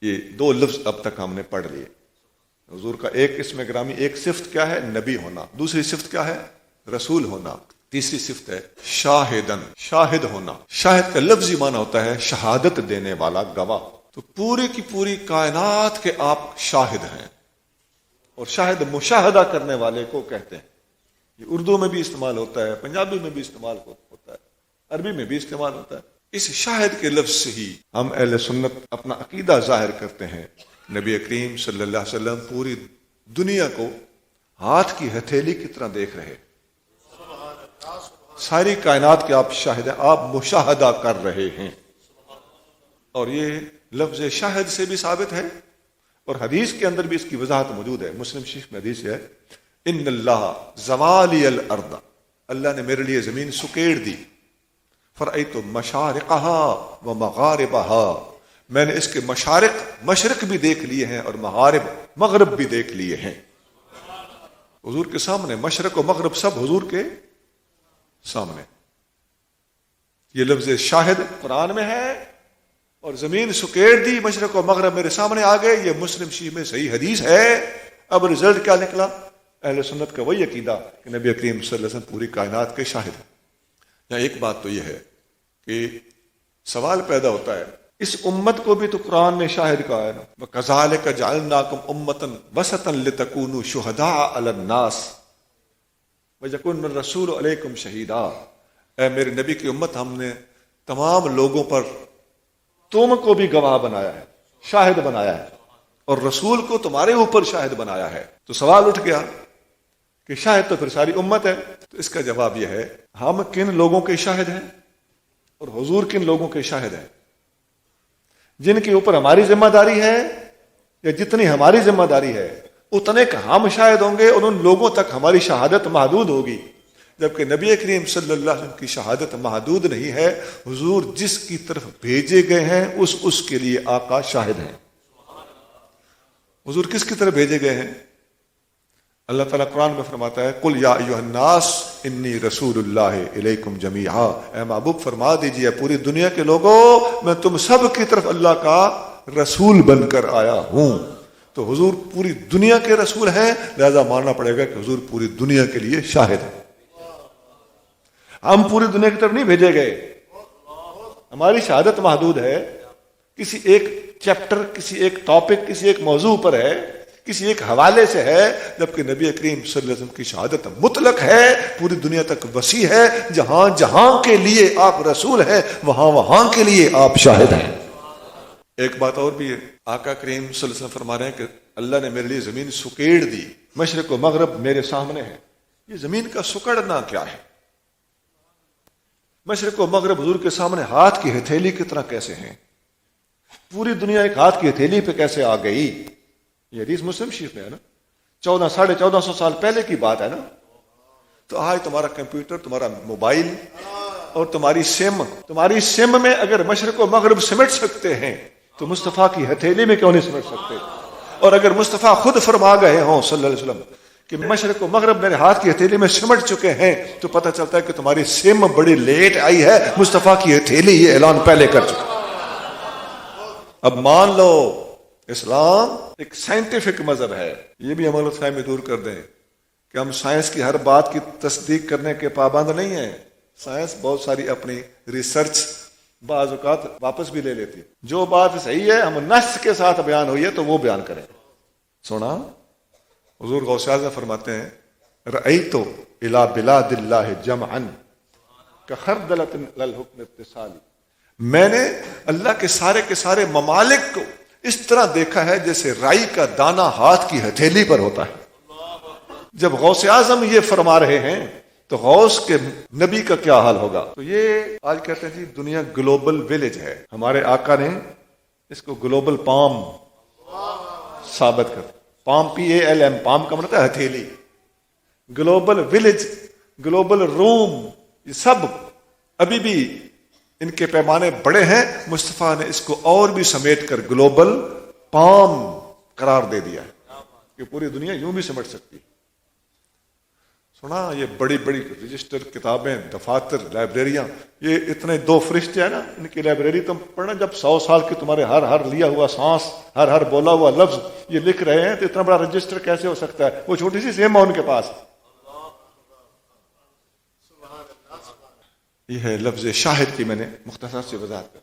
یہ دو لفظ اب تک ہم نے پڑھ لیے. حضور کا ایک اسم گرامی، ایک صفت کیا ہے؟ نبی ہونا. دوسری صفت کیا ہے؟ رسول ہونا. تیسری صفت ہے شاہدن، شاہد ہونا. شاہد کا لفظی معنی ہوتا ہے شہادت دینے والا، گواہ. تو پوری کی پوری کائنات کے آپ شاہد ہیں. اور شاہد مشاہدہ کرنے والے کو کہتے ہیں. یہ اردو میں بھی استعمال ہوتا ہے، پنجابی میں بھی استعمال ہوتا ہے، عربی میں بھی استعمال ہوتا ہے. اس شاہد کے لفظ سے ہی ہم اہل سنت اپنا عقیدہ ظاہر کرتے ہیں. نبی کریم صلی اللہ علیہ وسلم پوری دنیا کو ہاتھ کی ہتھیلی کی طرح دیکھ رہے. ساری کائنات کے آپ شاہد ہیں، آپ مشاہدہ کر رہے ہیں. اور یہ لفظ شاہد سے بھی ثابت ہے، اور حدیث کے اندر بھی اس کی وضاحت موجود ہے. مسلم شریف میں حدیث ہے، ان اللہ زوالی الارض، اللہ نے میرے لیے زمین سکیڑ دی. فرأیت مشارقها ومغاربها، میں نے اس کے مشارق، مشرق بھی دیکھ لیے ہیں، اور مغارب، مغرب بھی دیکھ لیے ہیں. حضور کے سامنے مشرق و مغرب سب حضور کے سامنے. یہ لفظ شاہد قرآن میں ہے، اور زمین سکیڑ دی، مشرق و مغرب میرے سامنے آ گئے. یہ مسلم شریف میں صحیح حدیث ہے. اب رزلٹ کیا نکلا؟ اہل سنت کا وہی عقیدہ کہ نبی کریم صلی اللہ علیہ وسلم پوری کائنات کے شاہد ہیں. یہاں ایک بات تو یہ ہے کہ سوال پیدا ہوتا ہے، اس امت کو بھی تو قرآن نے شاہد کہا ہے نا، وَكَذَلِكَ جَعَلْنَاكُمْ أُمَّةً وَسَطًا لِتَكُونُوا شُهَدَاءَ عَلَى النَّاسِ وَيَكُونَ الرَّسُولُ عَلَيْكُمْ شَهِيدًا. اے میرے نبی کی امت، ہم نے تمام لوگوں پر تم کو بھی گواہ بنایا ہے، شاہد بنایا ہے، اور رسول کو تمہارے اوپر شاہد بنایا ہے. تو سوال اٹھ گیا کہ شاہد تو پھر ساری امت ہے. تو اس کا جواب یہ ہے، ہم کن لوگوں کے شاہد ہیں اور حضور کن لوگوں کے شاہد ہیں؟ جن کے اوپر ہماری ذمہ داری ہے، یا جتنی ہماری ذمہ داری ہے اتنے کا ہم شاہد ہوں گے، اور ان لوگوں تک ہماری شہادت محدود ہوگی. جبکہ نبی کریم صلی اللہ علیہ وسلم کی شہادت محدود نہیں ہے. حضور جس کی طرف بھیجے گئے ہیں اس کے لیے آقا شاہد ہیں. حضور کس کی طرف بھیجے گئے ہیں؟ اللہ تعالیٰ قرآن میں فرماتا ہے، قل یا ایھا الناس انی رسول اللہ الیکم جمیعا. اے محبوب فرما دیجئے پوری دنیا کے لوگوں، میں تم سب کی طرف اللہ کا رسول بن کر آیا ہوں. تو حضور پوری دنیا کے رسول ہیں، لہذا ماننا پڑے گا کہ حضور پوری دنیا کے لیے شاہد ہیں. ہم پوری دنیا کی طرف نہیں بھیجے گئے. ہماری شہادت محدود ہے، کسی ایک چیپٹر، کسی ایک ٹاپک، کسی ایک موضوع پر ہے، کسی ایک حوالے سے ہے. جبکہ نبی کریم صلی اللہ علیہ وسلم کی شہادت مطلق ہے، پوری دنیا تک وسیع ہے. جہاں جہاں کے لیے آپ رسول ہیں، وہاں وہاں کے لیے آپ شاہد ہیں. ایک بات اور بھی ہے، آقا کریم صلی اللہ علیہ وسلم فرما رہے ہیں کہ اللہ نے میرے لیے زمین سکیڑ دی، مشرق و مغرب میرے سامنے ہے. یہ زمین کا سکڑنا کیا ہے؟ مشرق و مغرب حضور کے سامنے ہاتھ کی ہتھیلی کی طرح کیسے ہیں؟ پوری دنیا ایک ہاتھ کی ہتھیلی پہ کیسے آ گئی؟ یہ حدیث مسلم شریف میں ہے نا، 1400 سال پہلے کی بات ہے نا. تو آج تمہارا کمپیوٹر، تمہارا موبائل اور تمہاری سم میں اگر مشرق و مغرب سمٹ سکتے ہیں تو مصطفیٰ کی ہتھیلی میں کیوں نہیں سمٹ سکتے؟ اور اگر مصطفیٰ خود فرما گئے ہوں صلی اللہ علیہ وسلم کہ مشرق و مغرب میرے ہاتھ کی ہتھیلی میں سمٹ چکے ہیں، تو پتہ چلتا ہے کہ تمہاری سم بڑی لیٹ آئی ہے، مصطفیٰ کی ہتھیلی یہ اعلان پہلے کر چکا. اب مان لو اسلام ایک سائنٹیفک مذہب ہے. یہ بھی ہم غلط فہمی دور کر دیں کہ ہم سائنس کی ہر بات کی تصدیق کرنے کے پابند نہیں ہیں. سائنس بہت ساری اپنی ریسرچ بعض اوقات واپس بھی لے لیتی. جو بات صحیح ہے، ہم نص کے ساتھ بیان ہوئی ہے تو وہ بیان کریں. سونا حضور غوث اعظم فرماتے ہیں، رأیت الی بلاد اللہ جمعا کخردلۃ علی الحکم اتصالی. میں نے اللہ کے سارے ممالک کو اس طرح دیکھا ہے جیسے رائی کا دانہ ہاتھ کی ہتھیلی پر ہوتا ہے. جب غوث اعظم یہ فرما رہے ہیں تو غوث کے نبی کا کیا حال ہوگا؟ تو یہ آج کہتے ہیں جی دنیا گلوبل ویلیج ہے. ہمارے آقا نے اس کو گلوبل پام ثابت کر. پام PALM، پام کا مطلب ہے ہتھیلی. گلوبل ویلیج، گلوبل روم، یہ سب ابھی بھی ان کے پیمانے بڑے ہیں. مصطفیٰ نے اس کو اور بھی سمیٹ کر گلوبل پام قرار دے دیا ہے کہ پوری دنیا یوں بھی سمٹ سکتی. سنا یہ بڑی بڑی رجسٹر کتابیں دفاتر لائبریریاں، یہ اتنے دو فرشتے ہیں نا، ان کی لائبریری تم پڑھنا، جب 100 سال کی تمہارے ہر لیا ہوا سانس، ہر بولا ہوا لفظ یہ لکھ رہے ہیں، تو اتنا بڑا رجسٹر کیسے ہو سکتا ہے؟ وہ چھوٹی سی سیما ان کے پاس. یہ ہے لفظ شاہد کی میں نے مختصر سی وضاحت کر.